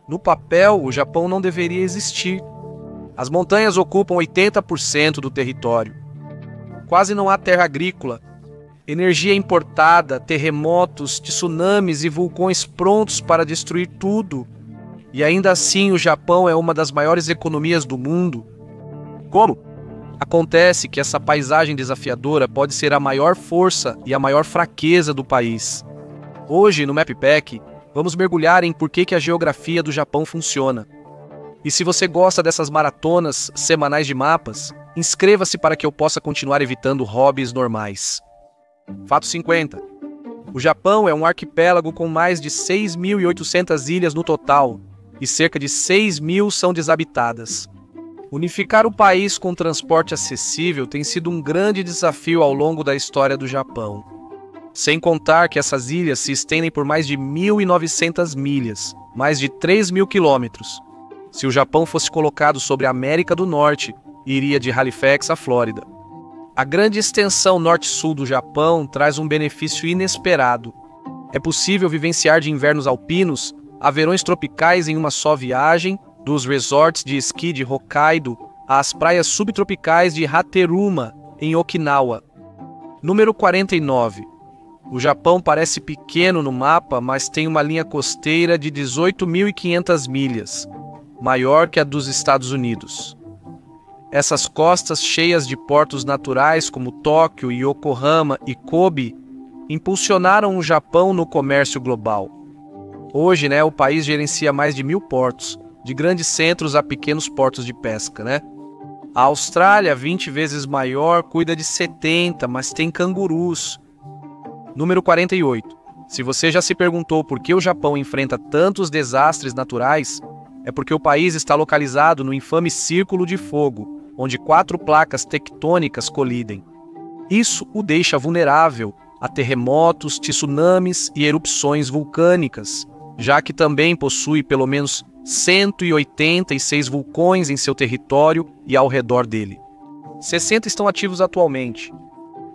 No papel, o Japão não deveria existir. As montanhas ocupam 80% do território. Quase não há terra agrícola. Energia importada, terremotos, tsunamis e vulcões prontos para destruir tudo. E ainda assim o Japão é uma das maiores economias do mundo. Como? Acontece que essa paisagem desafiadora pode ser a maior força e a maior fraqueza do país. Hoje, no MapPack, vamos mergulhar em por que a geografia do Japão funciona. E se você gosta dessas maratonas semanais de mapas, inscreva-se para que eu possa continuar evitando hobbies normais. Fato 50. O Japão é um arquipélago com mais de 6.800 ilhas no total, e cerca de 6.000 são desabitadas. Unificar o país com transporte acessível tem sido um grande desafio ao longo da história do Japão. Sem contar que essas ilhas se estendem por mais de 1.900 milhas, mais de 3.000 quilômetros. Se o Japão fosse colocado sobre a América do Norte, iria de Halifax à Flórida. A grande extensão norte-sul do Japão traz um benefício inesperado. É possível vivenciar de invernos alpinos a verões tropicais em uma só viagem, dos resorts de esqui de Hokkaido às praias subtropicais de Hateruma, em Okinawa. Número 49. O Japão parece pequeno no mapa, mas tem uma linha costeira de 18.500 milhas, maior que a dos Estados Unidos. Essas costas cheias de portos naturais como Tóquio, Yokohama e Kobe impulsionaram o Japão no comércio global. Hoje, o país gerencia mais de 1.000 portos, de grandes centros a pequenos portos de pesca, A Austrália, 20 vezes maior, cuida de 70, mas tem cangurus. Número 48. Se você já se perguntou por que o Japão enfrenta tantos desastres naturais, é porque o país está localizado no infame Círculo de Fogo, onde 4 placas tectônicas colidem. Isso o deixa vulnerável a terremotos, tsunamis e erupções vulcânicas, já que também possui pelo menos 186 vulcões em seu território e ao redor dele. 60 estão ativos atualmente.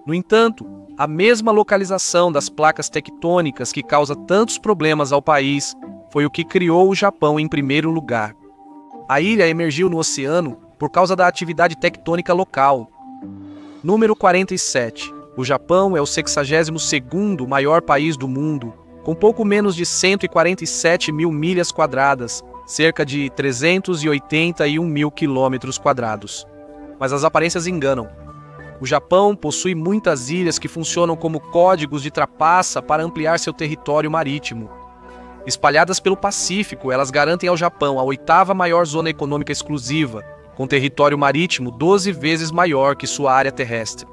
No entanto, a mesma localização das placas tectônicas que causa tantos problemas ao país foi o que criou o Japão em primeiro lugar. A ilha emergiu no oceano por causa da atividade tectônica local. Número 47. O Japão é o 62º maior país do mundo, com pouco menos de 147 mil milhas quadradas, cerca de 381 mil quilômetros quadrados. Mas as aparências enganam. O Japão possui muitas ilhas que funcionam como códigos de trapaça para ampliar seu território marítimo. Espalhadas pelo Pacífico, elas garantem ao Japão a 8ª maior zona econômica exclusiva, com território marítimo 12 vezes maior que sua área terrestre.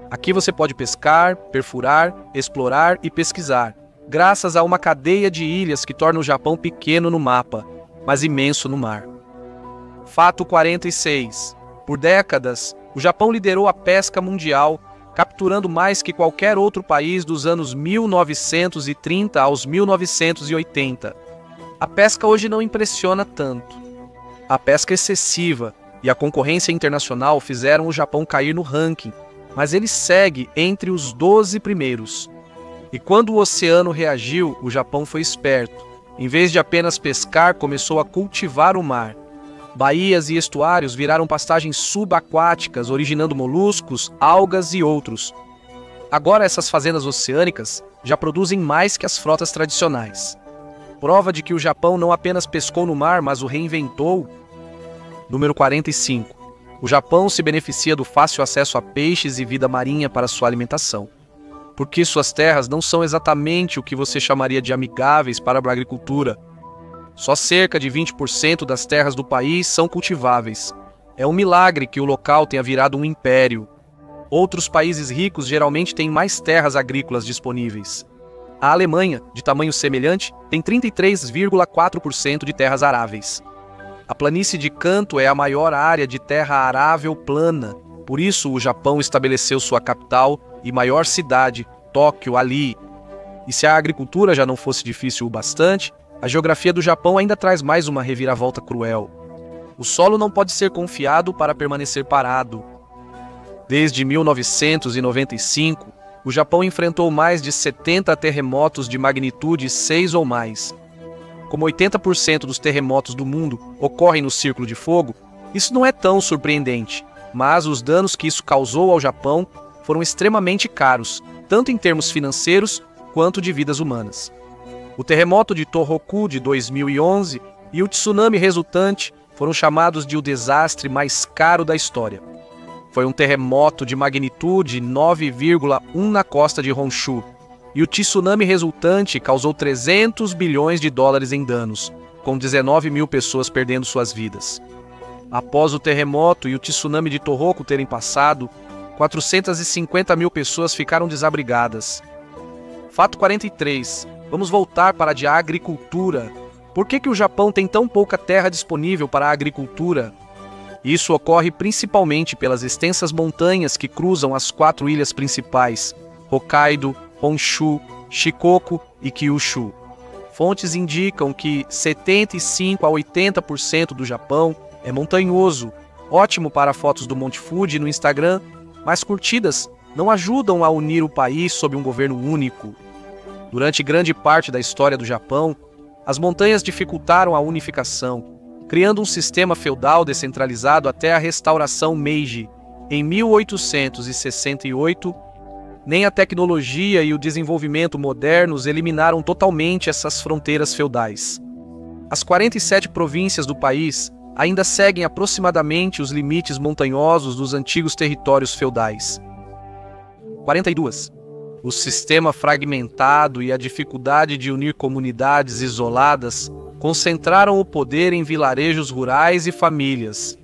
Aqui você pode pescar, perfurar, explorar e pesquisar, graças a uma cadeia de ilhas que torna o Japão pequeno no mapa, mas imenso no mar. Fato 46. Por décadas, o Japão liderou a pesca mundial, capturando mais que qualquer outro país dos anos 1930 aos 1980. A pesca hoje não impressiona tanto. A pesca excessiva e a concorrência internacional fizeram o Japão cair no ranking, mas ele segue entre os 12 primeiros. E quando o oceano reagiu, o Japão foi esperto. Em vez de apenas pescar, começou a cultivar o mar. Baías e estuários viraram pastagens subaquáticas, originando moluscos, algas e outros. Agora essas fazendas oceânicas já produzem mais que as frotas tradicionais. Prova de que o Japão não apenas pescou no mar, mas o reinventou. Número 45. O Japão se beneficia do fácil acesso a peixes e vida marinha para sua alimentação. Porque suas terras não são exatamente o que você chamaria de amigáveis para a agricultura. Só cerca de 20% das terras do país são cultiváveis. É um milagre que o local tenha virado um império. Outros países ricos geralmente têm mais terras agrícolas disponíveis. A Alemanha, de tamanho semelhante, tem 33,4% de terras aráveis. A planície de Kanto é a maior área de terra arável plana. Por isso, o Japão estabeleceu sua capital e maior cidade, Tóquio, ali. E se a agricultura já não fosse difícil o bastante, a geografia do Japão ainda traz mais uma reviravolta cruel. O solo não pode ser confiado para permanecer parado. Desde 1995, o Japão enfrentou mais de 70 terremotos de magnitude 6 ou mais. como 80% dos terremotos do mundo ocorrem no Círculo de Fogo, isso não é tão surpreendente, mas os danos que isso causou ao Japão foram extremamente caros, tanto em termos financeiros quanto de vidas humanas. O terremoto de Tohoku de 2011 e o tsunami resultante foram chamados de o desastre mais caro da história. Foi um terremoto de magnitude 9,1 na costa de Honshu, e o tsunami resultante causou 300 bilhões de dólares em danos, com 19 mil pessoas perdendo suas vidas. Após o terremoto e o tsunami de Tohoku terem passado, 450 mil pessoas ficaram desabrigadas. Fato 43. Vamos voltar para a agricultura. Por que o Japão tem tão pouca terra disponível para a agricultura? Isso ocorre principalmente pelas extensas montanhas que cruzam as 4 ilhas principais, Hokkaido, Honshu, Shikoku e Kyushu. Fontes indicam que 75 a 80% do Japão é montanhoso, ótimo para fotos do Monte Fuji no Instagram, mas curtidas não ajudam a unir o país sob um governo único. Durante grande parte da história do Japão, as montanhas dificultaram a unificação, criando um sistema feudal descentralizado até a restauração Meiji, em 1868. Nem a tecnologia e o desenvolvimento modernos eliminaram totalmente essas fronteiras feudais. As 47 províncias do país ainda seguem aproximadamente os limites montanhosos dos antigos territórios feudais. 42. O sistema fragmentado e a dificuldade de unir comunidades isoladas concentraram o poder em vilarejos rurais e famílias.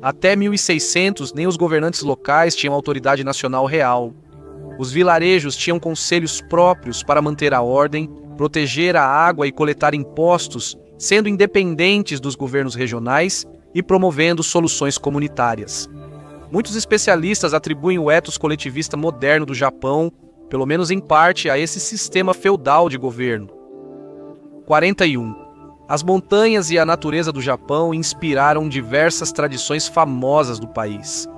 Até 1600, nem os governantes locais tinham autoridade nacional real. Os vilarejos tinham conselhos próprios para manter a ordem, proteger a água e coletar impostos, sendo independentes dos governos regionais e promovendo soluções comunitárias. Muitos especialistas atribuem o ethos coletivista moderno do Japão, pelo menos em parte, a esse sistema feudal de governo. 41. As montanhas e a natureza do Japão inspiraram diversas tradições famosas do país.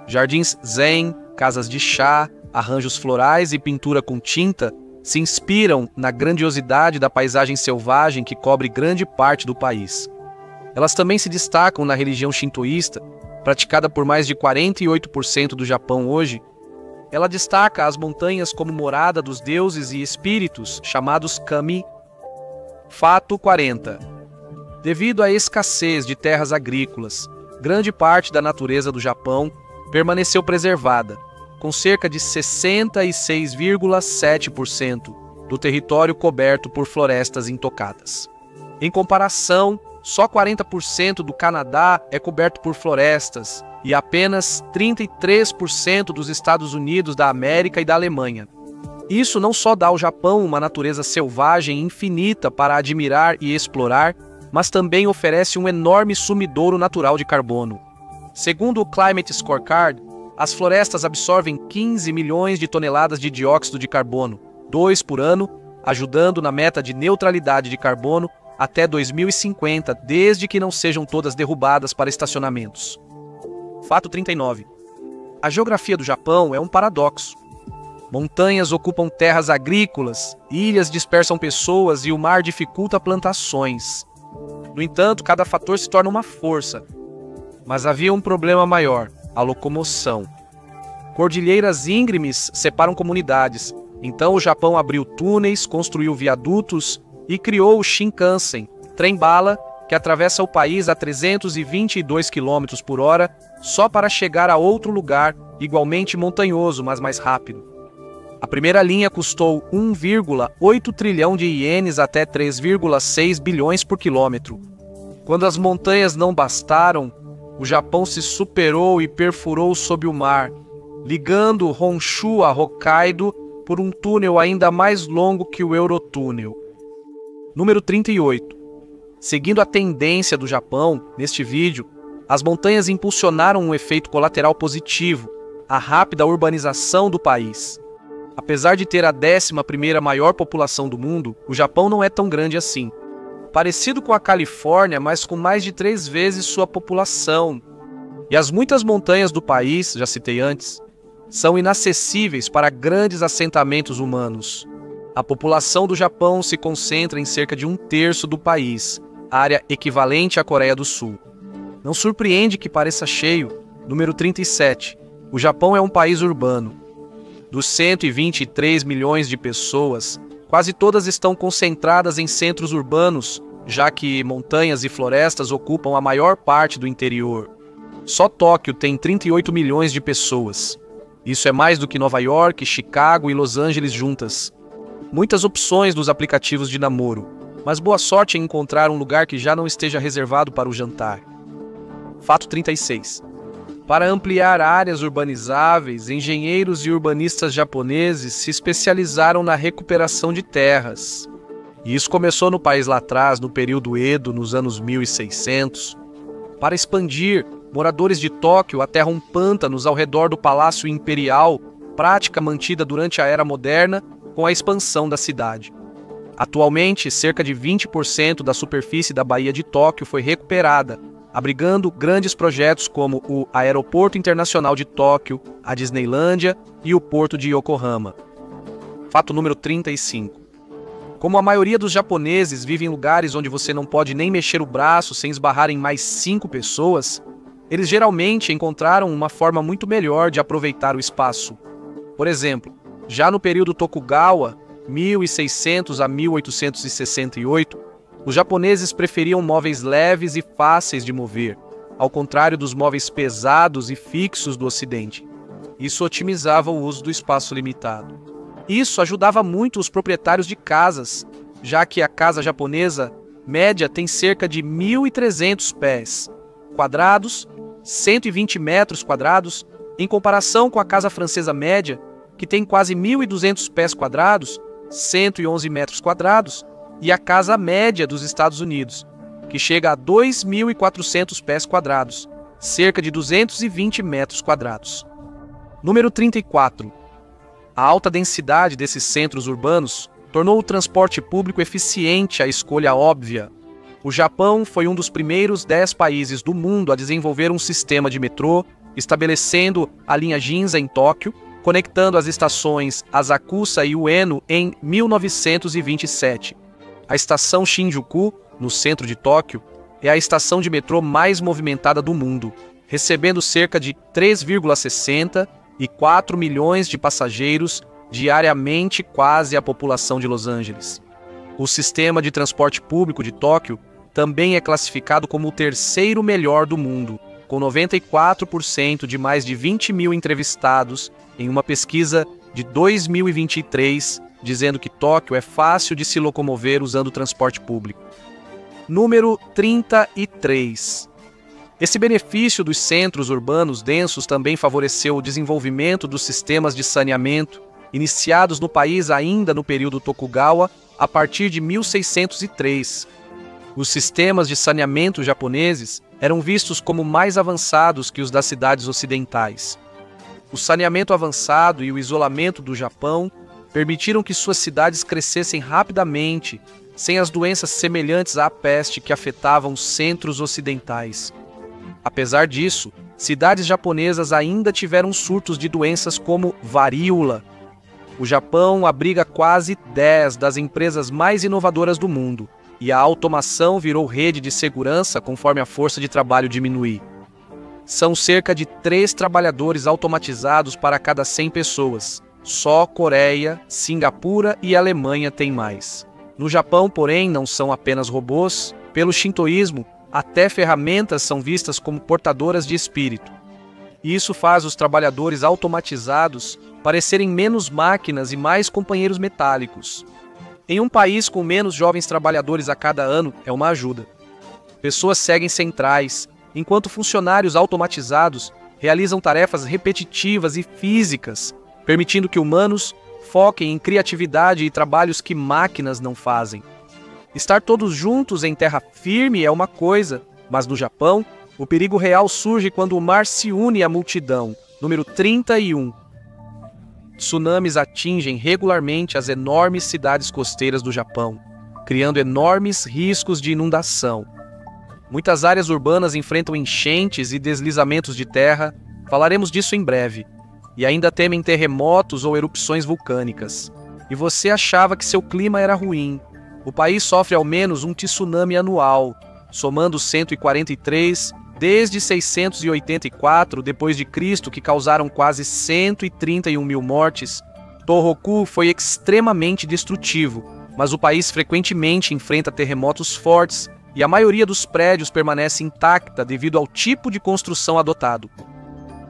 Jardins zen, casas de chá, arranjos florais e pintura com tinta se inspiram na grandiosidade da paisagem selvagem que cobre grande parte do país. Elas também se destacam na religião shintoísta, praticada por mais de 48% do Japão hoje. Ela destaca as montanhas como morada dos deuses e espíritos, chamados kami. Fato 40. Devido à escassez de terras agrícolas, grande parte da natureza do Japão permaneceu preservada, com cerca de 66,7% do território coberto por florestas intocadas. Em comparação, só 40% do Canadá é coberto por florestas e apenas 33% dos Estados Unidos da América e da Alemanha. Isso não só dá ao Japão uma natureza selvagem infinita para admirar e explorar, mas também oferece um enorme sumidouro natural de carbono. Segundo o Climate Scorecard, as florestas absorvem 15 milhões de toneladas de dióxido de carbono, 2 por ano, ajudando na meta de neutralidade de carbono até 2050, desde que não sejam todas derrubadas para estacionamentos. Fato 39. A geografia do Japão é um paradoxo. Montanhas ocupam terras agrícolas, ilhas dispersam pessoas e o mar dificulta plantações. No entanto, cada fator se torna uma força. Mas havia um problema maior: a locomoção. Cordilheiras íngremes separam comunidades. Então o Japão abriu túneis, construiu viadutos e criou o Shinkansen, trem-bala, que atravessa o país a 322 km por hora só para chegar a outro lugar, igualmente montanhoso, mas mais rápido. A primeira linha custou 1,8 trilhão de ienes até 3,6 bilhões por quilômetro. Quando as montanhas não bastaram, o Japão se superou e perfurou sob o mar, ligando Honshu a Hokkaido por um túnel ainda mais longo que o Eurotúnel. Número 38. Seguindo a tendência do Japão, neste vídeo, as montanhas impulsionaram um efeito colateral positivo, a rápida urbanização do país. Apesar de ter a 11ª maior população do mundo, o Japão não é tão grande assim. Parecido com a Califórnia, mas com mais de 3 vezes sua população. E as muitas montanhas do país, já citei antes, são inacessíveis para grandes assentamentos humanos. A população do Japão se concentra em cerca de 1/3 do país, área equivalente à Coreia do Sul. Não surpreende que pareça cheio. Número 37. O Japão é um país urbano. Dos 123 milhões de pessoas, quase todas estão concentradas em centros urbanos, já que montanhas e florestas ocupam a maior parte do interior. Só Tóquio tem 38 milhões de pessoas. Isso é mais do que Nova York, Chicago e Los Angeles juntas. Muitas opções nos aplicativos de namoro, mas boa sorte em encontrar um lugar que já não esteja reservado para o jantar. Fato 36. Para ampliar áreas urbanizáveis, engenheiros e urbanistas japoneses se especializaram na recuperação de terras. E isso começou no país lá atrás, no período Edo, nos anos 1600. Para expandir, moradores de Tóquio aterram pântanos ao redor do Palácio Imperial, prática mantida durante a Era Moderna com a expansão da cidade. Atualmente, cerca de 20% da superfície da Baía de Tóquio foi recuperada, abrigando grandes projetos como o Aeroporto Internacional de Tóquio, a Disneylândia e o Porto de Yokohama. Fato número 35. Como a maioria dos japoneses vive em lugares onde você não pode nem mexer o braço sem esbarrar em mais 5 pessoas, eles geralmente encontraram uma forma muito melhor de aproveitar o espaço. Por exemplo, já no período Tokugawa, 1600 a 1868, os japoneses preferiam móveis leves e fáceis de mover, ao contrário dos móveis pesados e fixos do Ocidente. Isso otimizava o uso do espaço limitado. Isso ajudava muito os proprietários de casas, já que a casa japonesa média tem cerca de 1.300 pés quadrados, 120 metros quadrados, em comparação com a casa francesa média, que tem quase 1.200 pés quadrados, 111 metros quadrados, e a casa média dos Estados Unidos, que chega a 2.400 pés quadrados, cerca de 220 metros quadrados. Número 34. A alta densidade desses centros urbanos tornou o transporte público eficiente a escolha óbvia. O Japão foi um dos primeiros 10 países do mundo a desenvolver um sistema de metrô, estabelecendo a linha Ginza em Tóquio, conectando as estações Asakusa e Ueno em 1927. A estação Shinjuku, no centro de Tóquio, é a estação de metrô mais movimentada do mundo, recebendo cerca de 3,60 e 4 milhões de passageiros diariamente, quase a população de Los Angeles. O sistema de transporte público de Tóquio também é classificado como o terceiro melhor do mundo, com 94% de mais de 20 mil entrevistados em uma pesquisa de 2023, dizendo que Tóquio é fácil de se locomover usando o transporte público. Número 33. Esse benefício dos centros urbanos densos também favoreceu o desenvolvimento dos sistemas de saneamento, iniciados no país ainda no período Tokugawa, a partir de 1603. Os sistemas de saneamento japoneses eram vistos como mais avançados que os das cidades ocidentais. O saneamento avançado e o isolamento do Japão permitiram que suas cidades crescessem rapidamente, sem as doenças semelhantes à peste que afetavam os centros ocidentais. Apesar disso, cidades japonesas ainda tiveram surtos de doenças como varíola. O Japão abriga quase 10 das empresas mais inovadoras do mundo, e a automação virou rede de segurança conforme a força de trabalho diminui. São cerca de 3 trabalhadores automatizados para cada 100 pessoas. Só Coreia, Singapura e Alemanha têm mais. No Japão, porém, não são apenas robôs. Pelo shintoísmo, até ferramentas são vistas como portadoras de espírito. E isso faz os trabalhadores automatizados parecerem menos máquinas e mais companheiros metálicos. Em um país com menos jovens trabalhadores a cada ano, é uma ajuda. Pessoas seguem centrais, enquanto funcionários automatizados realizam tarefas repetitivas e físicas, permitindo que humanos foquem em criatividade e trabalhos que máquinas não fazem. Estar todos juntos em terra firme é uma coisa, mas no Japão, o perigo real surge quando o mar se une à multidão. Número 31. Tsunamis atingem regularmente as enormes cidades costeiras do Japão, criando enormes riscos de inundação. Muitas áreas urbanas enfrentam enchentes e deslizamentos de terra, falaremos disso em breve, e ainda temem terremotos ou erupções vulcânicas. e você achava que seu clima era ruim. O país sofre ao menos um tsunami anual, somando 143 desde 684 d.C., que causaram quase 131 mil mortes. Tohoku foi extremamente destrutivo, mas o país frequentemente enfrenta terremotos fortes e a maioria dos prédios permanece intacta devido ao tipo de construção adotado.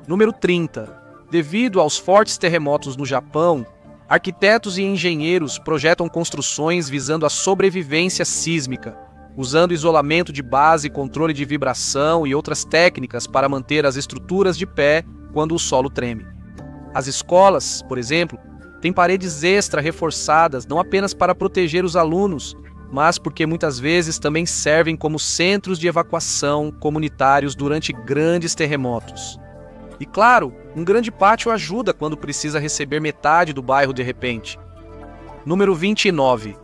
Número 30. Devido aos fortes terremotos no Japão, arquitetos e engenheiros projetam construções visando a sobrevivência sísmica, usando isolamento de base, controle de vibração e outras técnicas para manter as estruturas de pé quando o solo treme. As escolas, por exemplo, têm paredes extra reforçadas não apenas para proteger os alunos, mas porque muitas vezes também servem como centros de evacuação comunitários durante grandes terremotos. E claro, um grande pátio ajuda quando precisa receber metade do bairro de repente. Número 29.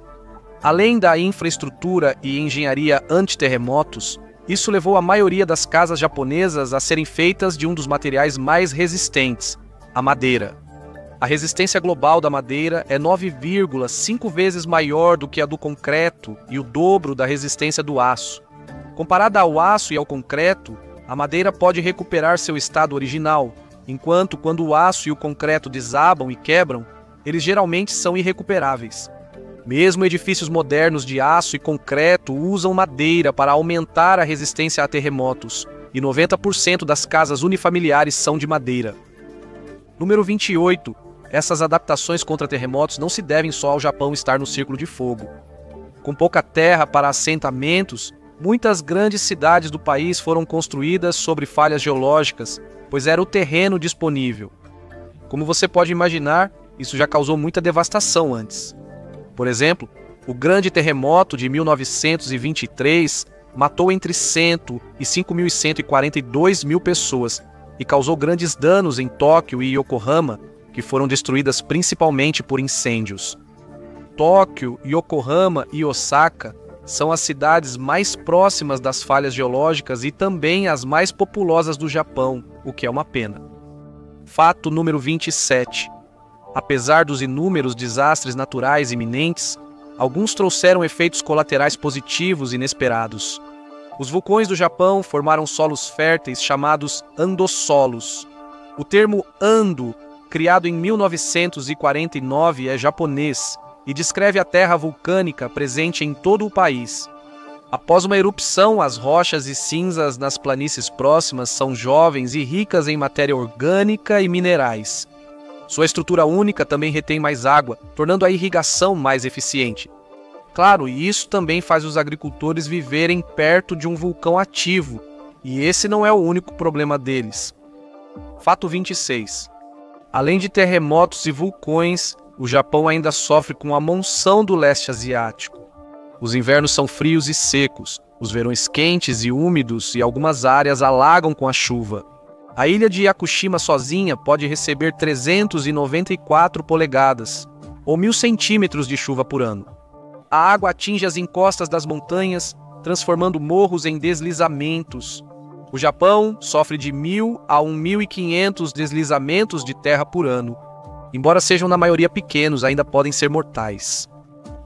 Além da infraestrutura e engenharia anti-terremotos, isso levou a maioria das casas japonesas a serem feitas de um dos materiais mais resistentes, a madeira. A resistência global da madeira é 9,5 vezes maior do que a do concreto e o dobro da resistência do aço. Comparada ao aço e ao concreto, a madeira pode recuperar seu estado original, enquanto quando o aço e o concreto desabam e quebram, eles geralmente são irrecuperáveis. Mesmo edifícios modernos de aço e concreto usam madeira para aumentar a resistência a terremotos, e 90% das casas unifamiliares são de madeira. Número 28. Essas adaptações contra terremotos não se devem só ao Japão estar no círculo de fogo. Com pouca terra para assentamentos, muitas grandes cidades do país foram construídas sobre falhas geológicas, pois era o terreno disponível. Como você pode imaginar, isso já causou muita devastação antes. Por exemplo, o grande terremoto de 1923 matou entre 100 e 5.142 mil pessoas e causou grandes danos em Tóquio e Yokohama, que foram destruídas principalmente por incêndios. Tóquio, Yokohama e Osaka são as cidades mais próximas das falhas geológicas e também as mais populosas do Japão, o que é uma pena. Fato número 27. Apesar dos inúmeros desastres naturais iminentes, alguns trouxeram efeitos colaterais positivos inesperados. Os vulcões do Japão formaram solos férteis chamados andossolos. O termo ando, criado em 1949, é japonês e descreve a terra vulcânica presente em todo o país. Após uma erupção, as rochas e cinzas nas planícies próximas são jovens e ricas em matéria orgânica e minerais. Sua estrutura única também retém mais água, tornando a irrigação mais eficiente. Claro, e isso também faz os agricultores viverem perto de um vulcão ativo, e esse não é o único problema deles. Fato 26. Além de terremotos e vulcões, o Japão ainda sofre com a monção do leste asiático. Os invernos são frios e secos, os verões quentes e úmidos e algumas áreas alagam com a chuva. A ilha de Yakushima sozinha pode receber 394 polegadas, ou 1.000 centímetros de chuva por ano. A água atinge as encostas das montanhas, transformando morros em deslizamentos. O Japão sofre de 1.000 a 1.500 deslizamentos de terra por ano. Embora sejam na maioria pequenos, ainda podem ser mortais.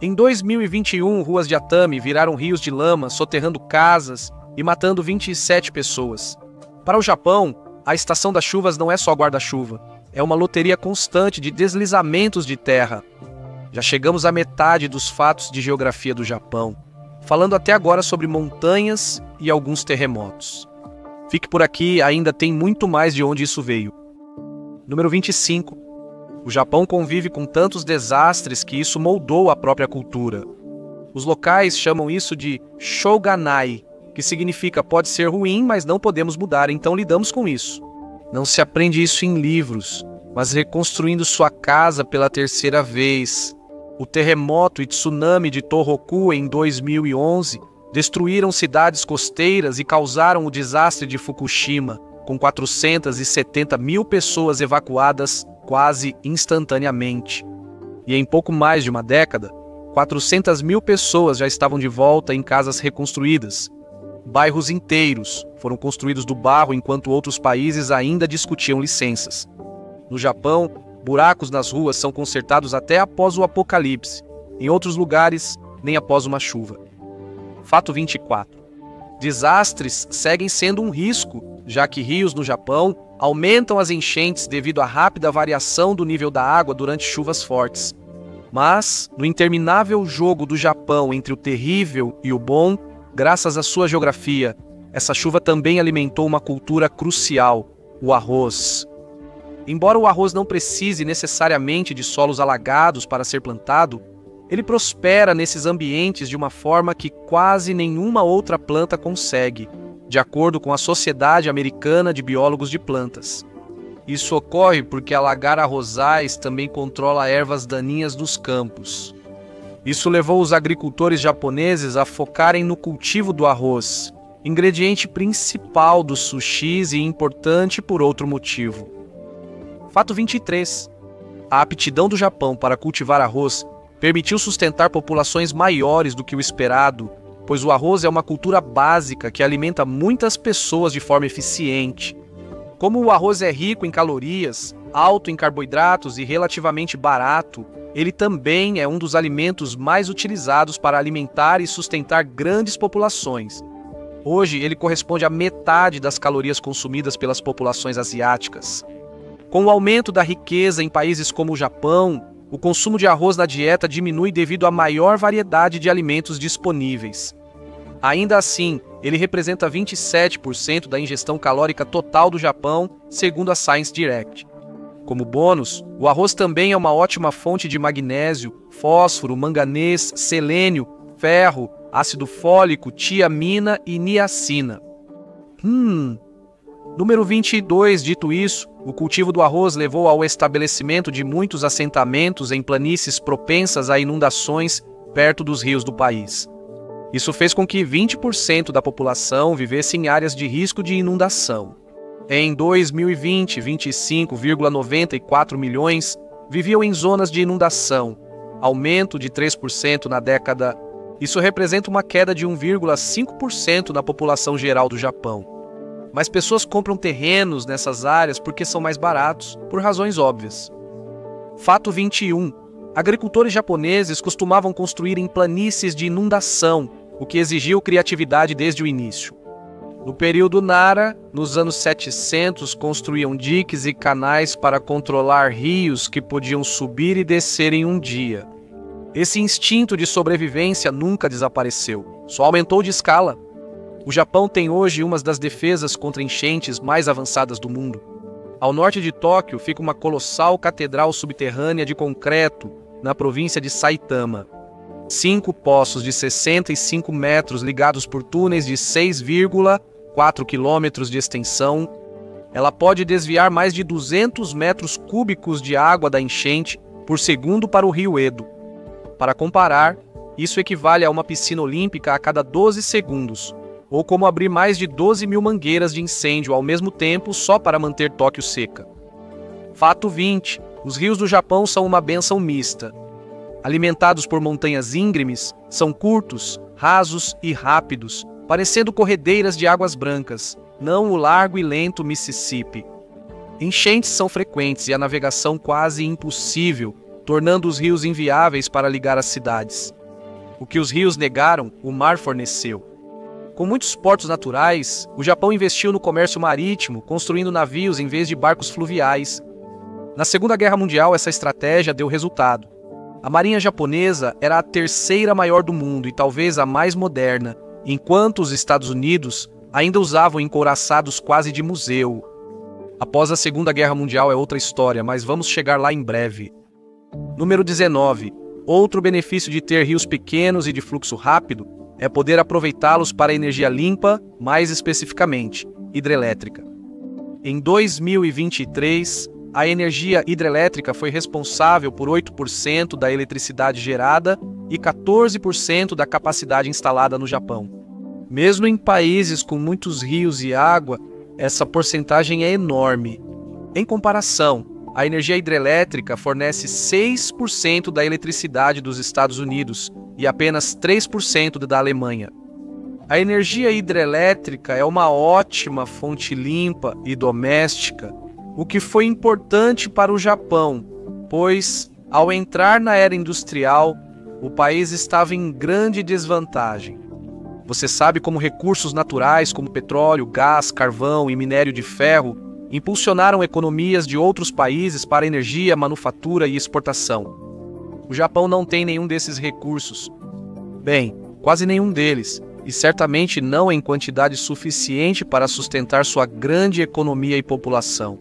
Em 2021, ruas de Atami viraram rios de lama, soterrando casas e matando 27 pessoas. Para o Japão, a estação das chuvas não é só guarda-chuva, é uma loteria constante de deslizamentos de terra. Já chegamos à metade dos fatos de geografia do Japão, falando até agora sobre montanhas e alguns terremotos. Fique por aqui, ainda tem muito mais de onde isso veio. Número 25. O Japão convive com tantos desastres que isso moldou a própria cultura. Os locais chamam isso de shoganai, que significa pode ser ruim, mas não podemos mudar, então lidamos com isso. Não se aprende isso em livros, mas reconstruindo sua casa pela terceira vez. O terremoto e tsunami de Tohoku em 2011 destruíram cidades costeiras e causaram o desastre de Fukushima, com 470 mil pessoas evacuadas quase instantaneamente. E em pouco mais de uma década, 400 mil pessoas já estavam de volta em casas reconstruídas. Bairros inteiros foram construídos do barro enquanto outros países ainda discutiam licenças. No Japão, Buracos nas ruas são consertados até após o apocalipse. Em outros lugares, nem após uma chuva. Fato 24. Desastres seguem sendo um risco, já que rios no Japão aumentam as enchentes devido à rápida variação do nível da água durante chuvas fortes. Mas, no interminável jogo do Japão entre o terrível e o bom, graças à sua geografia, essa chuva também alimentou uma cultura crucial, o arroz. Embora o arroz não precise necessariamente de solos alagados para ser plantado, ele prospera nesses ambientes de uma forma que quase nenhuma outra planta consegue, de acordo com a Sociedade Americana de Biólogos de Plantas. Isso ocorre porque alagar arrozais também controla ervas daninhas nos campos. Isso levou os agricultores japoneses a focarem no cultivo do arroz, ingrediente principal dos sushis e importante por outro motivo. Fato 23. A aptidão do Japão para cultivar arroz permitiu sustentar populações maiores do que o esperado, pois o arroz é uma cultura básica que alimenta muitas pessoas de forma eficiente. Como o arroz é rico em calorias, alto em carboidratos e relativamente barato, ele também é um dos alimentos mais utilizados para alimentar e sustentar grandes populações. Hoje, ele corresponde à metade das calorias consumidas pelas populações asiáticas. Com o aumento da riqueza em países como o Japão, o consumo de arroz na dieta diminui devido à maior variedade de alimentos disponíveis. Ainda assim, ele representa 27% da ingestão calórica total do Japão, segundo a Science Direct. Como bônus, o arroz também é uma ótima fonte de magnésio, fósforo, manganês, selênio, ferro, ácido fólico, tiamina e niacina. Número 22, dito isso, o cultivo do arroz levou ao estabelecimento de muitos assentamentos em planícies propensas a inundações perto dos rios do país. Isso fez com que 20% da população vivesse em áreas de risco de inundação. Em 2020, 25,94 milhões viviam em zonas de inundação, aumento de 3% na década. Isso representa uma queda de 1,5% na população geral do Japão. Mas pessoas compram terrenos nessas áreas porque são mais baratos, por razões óbvias. Fato 21. Agricultores japoneses costumavam construir em planícies de inundação, o que exigiu criatividade desde o início. No período Nara, nos anos 700, construíam diques e canais para controlar rios que podiam subir e descer em um dia. Esse instinto de sobrevivência nunca desapareceu, só aumentou de escala. O Japão tem hoje uma das defesas contra enchentes mais avançadas do mundo. Ao norte de Tóquio fica uma colossal catedral subterrânea de concreto, na província de Saitama. 5 poços de 65 metros ligados por túneis de 6,4 quilômetros de extensão. Ela pode desviar mais de 200 metros cúbicos de água da enchente por segundo para o rio Edo. Para comparar, isso equivale a uma piscina olímpica a cada 12 segundos, ou como abrir mais de 12 mil mangueiras de incêndio ao mesmo tempo só para manter Tóquio seca. Fato 20. Os rios do Japão são uma bênção mista. Alimentados por montanhas íngremes, são curtos, rasos e rápidos, parecendo corredeiras de águas brancas, não o largo e lento Mississippi. Enchentes são frequentes e a navegação quase impossível, tornando os rios inviáveis para ligar as cidades. O que os rios negaram, o mar forneceu. Com muitos portos naturais, o Japão investiu no comércio marítimo, construindo navios em vez de barcos fluviais. Na Segunda Guerra Mundial, essa estratégia deu resultado. A marinha japonesa era a terceira maior do mundo e talvez a mais moderna, enquanto os Estados Unidos ainda usavam encouraçados quase de museu. Após a Segunda Guerra Mundial é outra história, mas vamos chegar lá em breve. Número 19. Outro benefício de ter rios pequenos e de fluxo rápido é poder aproveitá-los para energia limpa, mais especificamente, hidrelétrica. Em 2023, a energia hidrelétrica foi responsável por 8% da eletricidade gerada e 14% da capacidade instalada no Japão. Mesmo em países com muitos rios e água, essa porcentagem é enorme. Em comparação, a energia hidrelétrica fornece 6% da eletricidade dos Estados Unidos e apenas 3% da Alemanha. A energia hidrelétrica é uma ótima fonte limpa e doméstica, o que foi importante para o Japão, pois, ao entrar na era industrial, o país estava em grande desvantagem. Você sabe como recursos naturais como petróleo, gás, carvão e minério de ferro impulsionaram economias de outros países para energia, manufatura e exportação. O Japão não tem nenhum desses recursos. Bem, quase nenhum deles, e certamente não em quantidade suficiente para sustentar sua grande economia e população.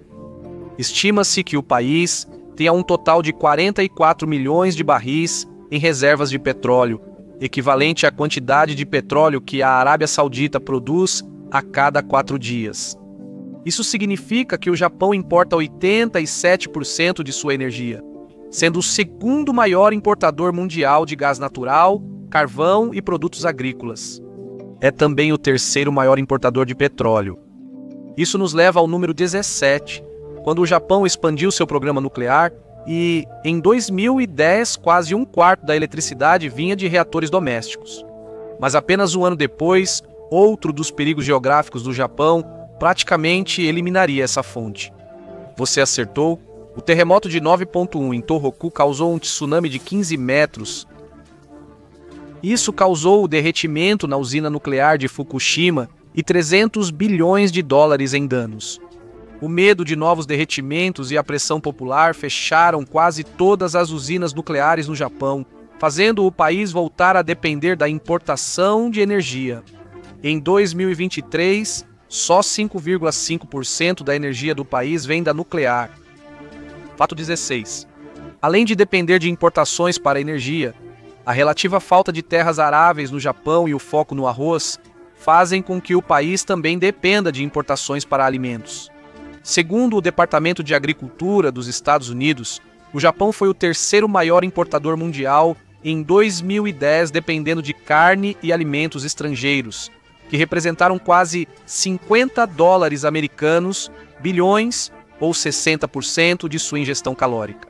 Estima-se que o país tenha um total de 44 milhões de barris em reservas de petróleo, equivalente à quantidade de petróleo que a Arábia Saudita produz a cada 4 dias. Isso significa que o Japão importa 87% de sua energia, sendo o segundo maior importador mundial de gás natural, carvão e produtos agrícolas. É também o terceiro maior importador de petróleo. Isso nos leva ao número 17, quando o Japão expandiu seu programa nuclear e, em 2010, quase um quarto da eletricidade vinha de reatores domésticos. Mas apenas um ano depois, outro dos perigos geográficos do Japão praticamente eliminaria essa fonte. Você acertou? O terremoto de 9.1 em Tohoku causou um tsunami de 15 metros. Isso causou o derretimento na usina nuclear de Fukushima e 300 bilhões de dólares em danos. O medo de novos derretimentos e a pressão popular fecharam quase todas as usinas nucleares no Japão, fazendo o país voltar a depender da importação de energia. Em 2023, só 5,5% da energia do país vem da nuclear. Fato 16. Além de depender de importações para energia, a relativa falta de terras aráveis no Japão e o foco no arroz fazem com que o país também dependa de importações para alimentos. Segundo o Departamento de Agricultura dos Estados Unidos, o Japão foi o terceiro maior importador mundial em 2010, dependendo de carne e alimentos estrangeiros, que representaram quase 50 dólares americanos, bilhões ou 60% de sua ingestão calórica.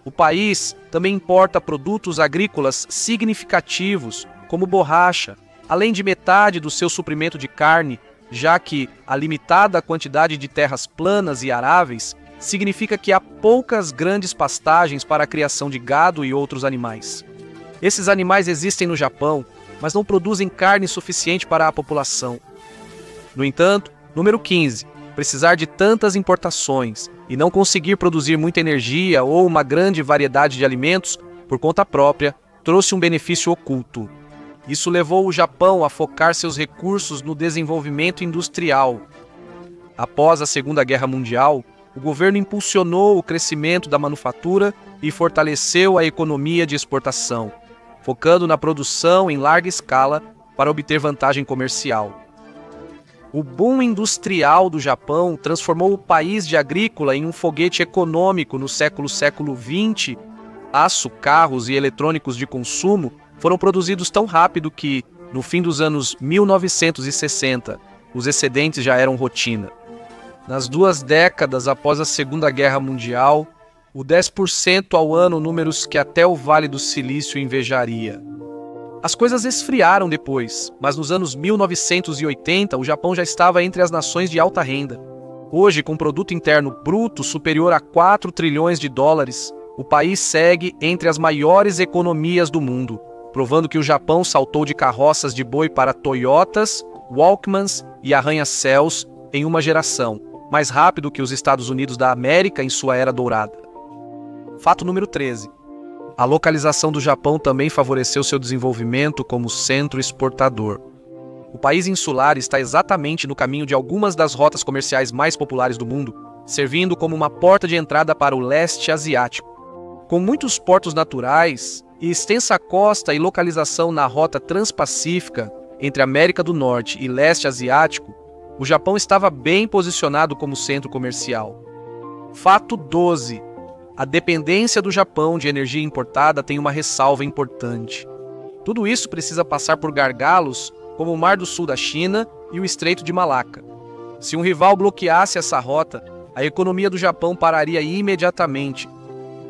O país também importa produtos agrícolas significativos, como borracha, além de metade do seu suprimento de carne, já que a limitada quantidade de terras planas e aráveis significa que há poucas grandes pastagens para a criação de gado e outros animais. Esses animais existem no Japão, mas não produzem carne suficiente para a população. No entanto, número 15, precisar de tantas importações e não conseguir produzir muita energia ou uma grande variedade de alimentos por conta própria trouxe um benefício oculto. Isso levou o Japão a focar seus recursos no desenvolvimento industrial. Após a Segunda Guerra Mundial, o governo impulsionou o crescimento da manufatura e fortaleceu a economia de exportação, focando na produção em larga escala para obter vantagem comercial. O boom industrial do Japão transformou o país de agrícola em um foguete econômico no século XX. Aço, carros e eletrônicos de consumo foram produzidos tão rápido que, no fim dos anos 1960, os excedentes já eram rotina. Nas 2 décadas após a Segunda Guerra Mundial, o 10% ao ano, números que até o Vale do Silício invejaria. As coisas esfriaram depois, mas nos anos 1980 o Japão já estava entre as nações de alta renda. Hoje, com produto interno bruto superior a 4 trilhões de dólares, o país segue entre as maiores economias do mundo, provando que o Japão saltou de carroças de boi para Toyotas, Walkmans e arranha-céus em uma geração, mais rápido que os Estados Unidos da América em sua era dourada. Fato número 13. A localização do Japão também favoreceu seu desenvolvimento como centro exportador. O país insular está exatamente no caminho de algumas das rotas comerciais mais populares do mundo, servindo como uma porta de entrada para o leste asiático. Com muitos portos naturais e extensa costa e localização na rota transpacífica entre América do Norte e leste asiático, o Japão estava bem posicionado como centro comercial. Fato 12. A dependência do Japão de energia importada tem uma ressalva importante. Tudo isso precisa passar por gargalos como o Mar do Sul da China e o Estreito de Malaca. Se um rival bloqueasse essa rota, a economia do Japão pararia imediatamente.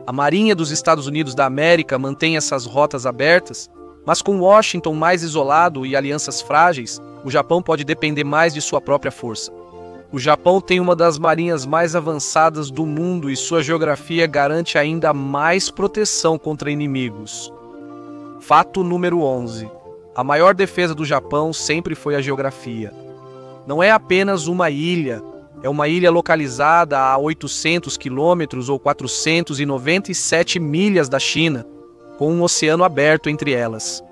A Marinha dos Estados Unidos da América mantém essas rotas abertas, mas com Washington mais isolado e alianças frágeis, o Japão pode depender mais de sua própria força. O Japão tem uma das marinhas mais avançadas do mundo e sua geografia garante ainda mais proteção contra inimigos. Fato número 11. A maior defesa do Japão sempre foi a geografia. Não é apenas uma ilha, é uma ilha localizada a 800 quilômetros ou 497 milhas da China, com um oceano aberto entre elas.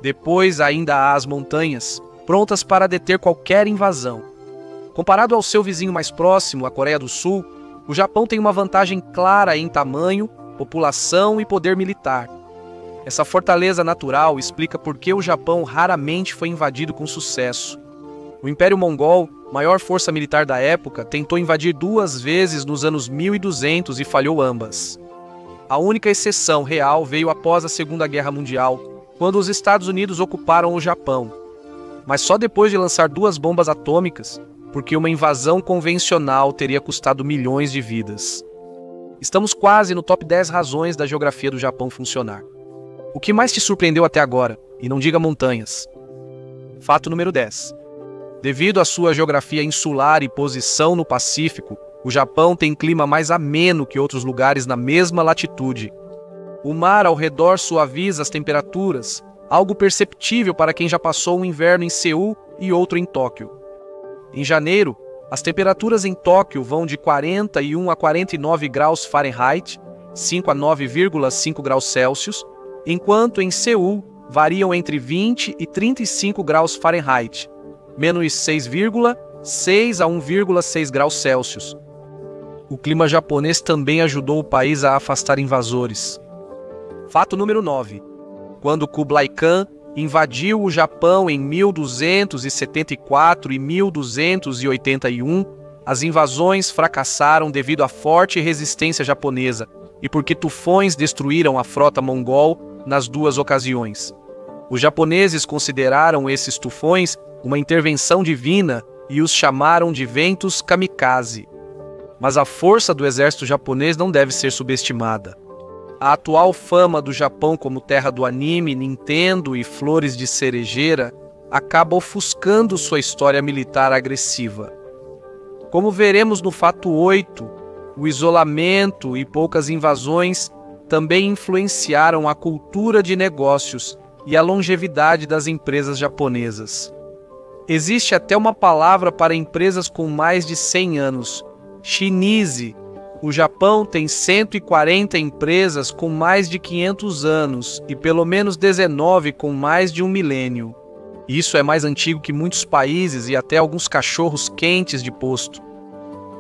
Depois ainda há as montanhas, prontas para deter qualquer invasão. Comparado ao seu vizinho mais próximo, a Coreia do Sul, o Japão tem uma vantagem clara em tamanho, população e poder militar. Essa fortaleza natural explica por que o Japão raramente foi invadido com sucesso. O Império Mongol, maior força militar da época, tentou invadir 2 vezes nos anos 1200 e falhou ambas. A única exceção real veio após a Segunda Guerra Mundial, quando os Estados Unidos ocuparam o Japão. Mas só depois de lançar 2 bombas atômicas, porque uma invasão convencional teria custado milhões de vidas. Estamos quase no top 10 razões da geografia do Japão funcionar. O que mais te surpreendeu até agora? E não diga montanhas. Fato número 10. Devido à sua geografia insular e posição no Pacífico, o Japão tem clima mais ameno que outros lugares na mesma latitude. O mar ao redor suaviza as temperaturas, algo perceptível para quem já passou um inverno em Seul e outro em Tóquio. Em janeiro, as temperaturas em Tóquio vão de 41 a 49 graus Fahrenheit, 5 a 9,5 graus Celsius, enquanto em Seul variam entre 20 e 35 graus Fahrenheit, menos 6,6 a 1,6 graus Celsius. O clima japonês também ajudou o país a afastar invasores. Fato número 9. Quando Kublai Khan invadiu o Japão em 1274 e 1281, as invasões fracassaram devido à forte resistência japonesa e porque tufões destruíram a frota mongol nas 2 ocasiões. Os japoneses consideraram esses tufões uma intervenção divina e os chamaram de ventos kamikaze. Mas a força do exército japonês não deve ser subestimada. A atual fama do Japão como terra do anime, Nintendo e flores de cerejeira acaba ofuscando sua história militar agressiva. Como veremos no fato 8, o isolamento e poucas invasões também influenciaram a cultura de negócios e a longevidade das empresas japonesas. Existe até uma palavra para empresas com mais de 100 anos, Shinize. O Japão tem 140 empresas com mais de 500 anos e pelo menos 19 com mais de 1 milênio. Isso é mais antigo que muitos países e até alguns cachorros quentes de posto.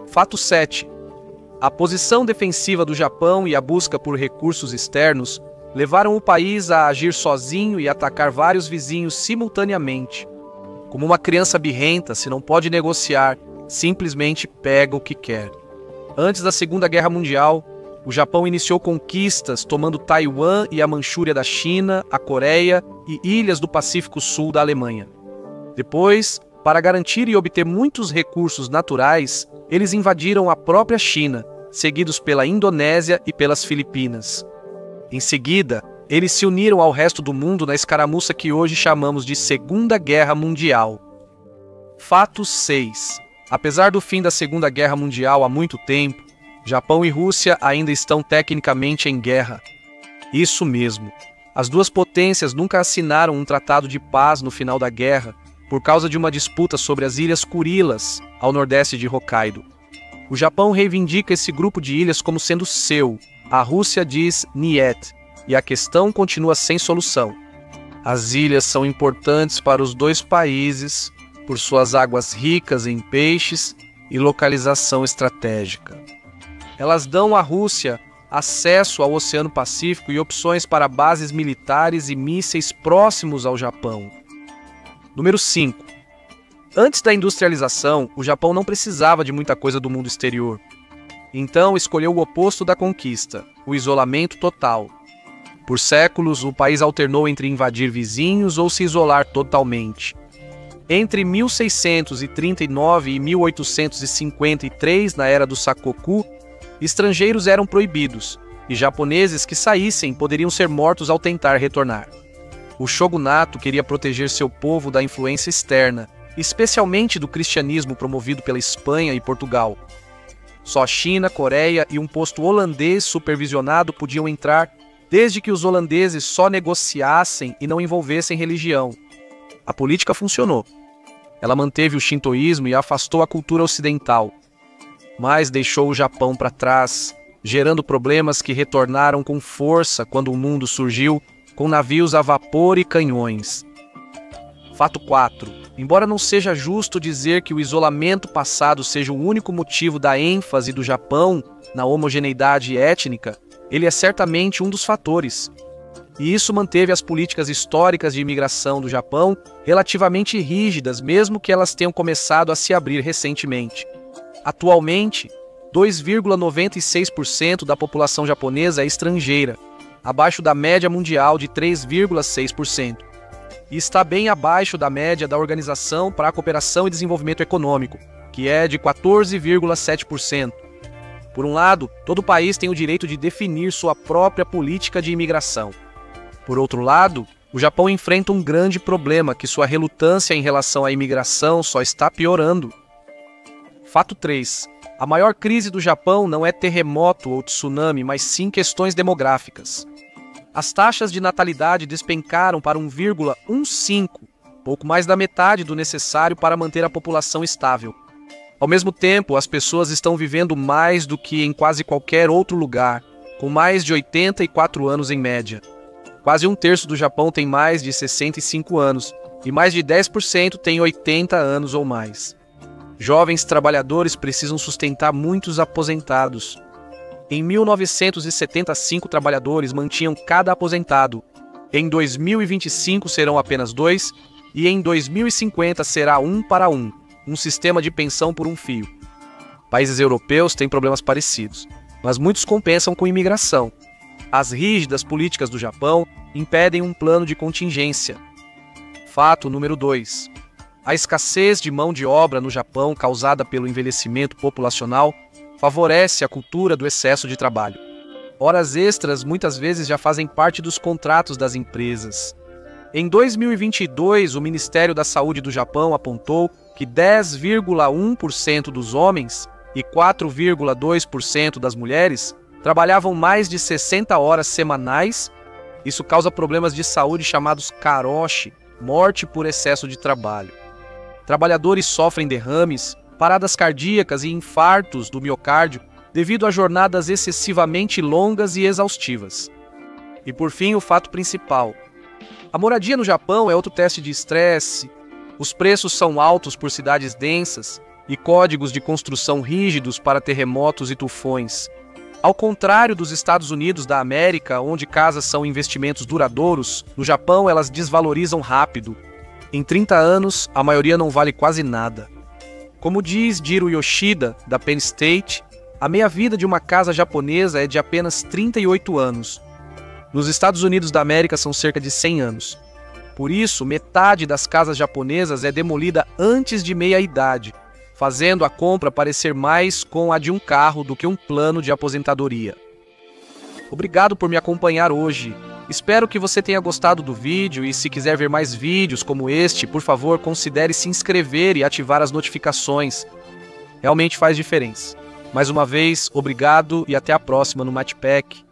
Fato 7. A posição defensiva do Japão e a busca por recursos externos levaram o país a agir sozinho e atacar vários vizinhos simultaneamente. Como uma criança birrenta, se não pode negociar, simplesmente pega o que quer. Antes da Segunda Guerra Mundial, o Japão iniciou conquistas tomando Taiwan e a Manchúria da China, a Coreia e ilhas do Pacífico Sul da Alemanha. Depois, para garantir e obter muitos recursos naturais, eles invadiram a própria China, seguidos pela Indonésia e pelas Filipinas. Em seguida, eles se uniram ao resto do mundo na escaramuça que hoje chamamos de Segunda Guerra Mundial. Fato 6. Apesar do fim da Segunda Guerra Mundial há muito tempo, Japão e Rússia ainda estão tecnicamente em guerra. Isso mesmo. As 2 potências nunca assinaram um tratado de paz no final da guerra, por causa de uma disputa sobre as Ilhas Kurilas, ao nordeste de Hokkaido. O Japão reivindica esse grupo de ilhas como sendo seu, a Rússia diz Niet, e a questão continua sem solução. As ilhas são importantes para os 2 países, por suas águas ricas em peixes e localização estratégica. Elas dão à Rússia acesso ao Oceano Pacífico e opções para bases militares e mísseis próximos ao Japão. Número 5. Antes da industrialização, o Japão não precisava de muita coisa do mundo exterior. Então escolheu o oposto da conquista, o isolamento total. Por séculos, o país alternou entre invadir vizinhos ou se isolar totalmente. Entre 1639 e 1853, na era do Sakoku, estrangeiros eram proibidos, e japoneses que saíssem poderiam ser mortos ao tentar retornar. O shogunato queria proteger seu povo da influência externa, especialmente do cristianismo promovido pela Espanha e Portugal. Só China, Coreia e um posto holandês supervisionado podiam entrar, desde que os holandeses só negociassem e não envolvessem religião. A política funcionou. Ela manteve o shintoísmo e afastou a cultura ocidental, mas deixou o Japão para trás, gerando problemas que retornaram com força quando o mundo surgiu com navios a vapor e canhões. Fato 4. Embora não seja justo dizer que o isolamento passado seja o único motivo da ênfase do Japão na homogeneidade étnica, ele é certamente um dos fatores. E isso manteve as políticas históricas de imigração do Japão relativamente rígidas, mesmo que elas tenham começado a se abrir recentemente. Atualmente, 2,96% da população japonesa é estrangeira, abaixo da média mundial de 3,6%. E está bem abaixo da média da Organização para a Cooperação e Desenvolvimento Econômico, que é de 14,7%. Por um lado, todo país tem o direito de definir sua própria política de imigração. Por outro lado, o Japão enfrenta um grande problema, que sua relutância em relação à imigração só está piorando. Fato 3. A maior crise do Japão não é terremoto ou tsunami, mas sim questões demográficas. As taxas de natalidade despencaram para 1,15, pouco mais da metade do necessário para manter a população estável. Ao mesmo tempo, as pessoas estão vivendo mais do que em quase qualquer outro lugar, com mais de 84 anos em média. Quase um terço do Japão tem mais de 65 anos, e mais de 10% tem 80 anos ou mais. Jovens trabalhadores precisam sustentar muitos aposentados. Em 1975, trabalhadores mantinham cada aposentado. Em 2025 serão apenas 2, e em 2050 será 1 para 1, um sistema de pensão por um fio. Países europeus têm problemas parecidos, mas muitos compensam com imigração. As rígidas políticas do Japão impedem um plano de contingência. Fato número 2. A escassez de mão de obra no Japão, causada pelo envelhecimento populacional, favorece a cultura do excesso de trabalho. Horas extras muitas vezes já fazem parte dos contratos das empresas. Em 2022, o Ministério da Saúde do Japão apontou que 10,1% dos homens e 4,2% das mulheres trabalhavam mais de 60 horas semanais. Isso causa problemas de saúde chamados karoshi, morte por excesso de trabalho. Trabalhadores sofrem derrames, paradas cardíacas e infartos do miocárdio devido a jornadas excessivamente longas e exaustivas. E por fim, o fato principal. A moradia no Japão é outro teste de estresse, os preços são altos por cidades densas e códigos de construção rígidos para terremotos e tufões. Ao contrário dos Estados Unidos da América, onde casas são investimentos duradouros, no Japão elas desvalorizam rápido. Em 30 anos, a maioria não vale quase nada. Como diz Jiro Yoshida, da Penn State, a meia-vida de uma casa japonesa é de apenas 38 anos. Nos Estados Unidos da América são cerca de 100 anos. Por isso, metade das casas japonesas é demolida antes de meia-idade, fazendo a compra parecer mais com a de um carro do que um plano de aposentadoria. Obrigado por me acompanhar hoje. Espero que você tenha gostado do vídeo e se quiser ver mais vídeos como este, por favor, considere se inscrever e ativar as notificações. Realmente faz diferença. Mais uma vez, obrigado e até a próxima no Matpack.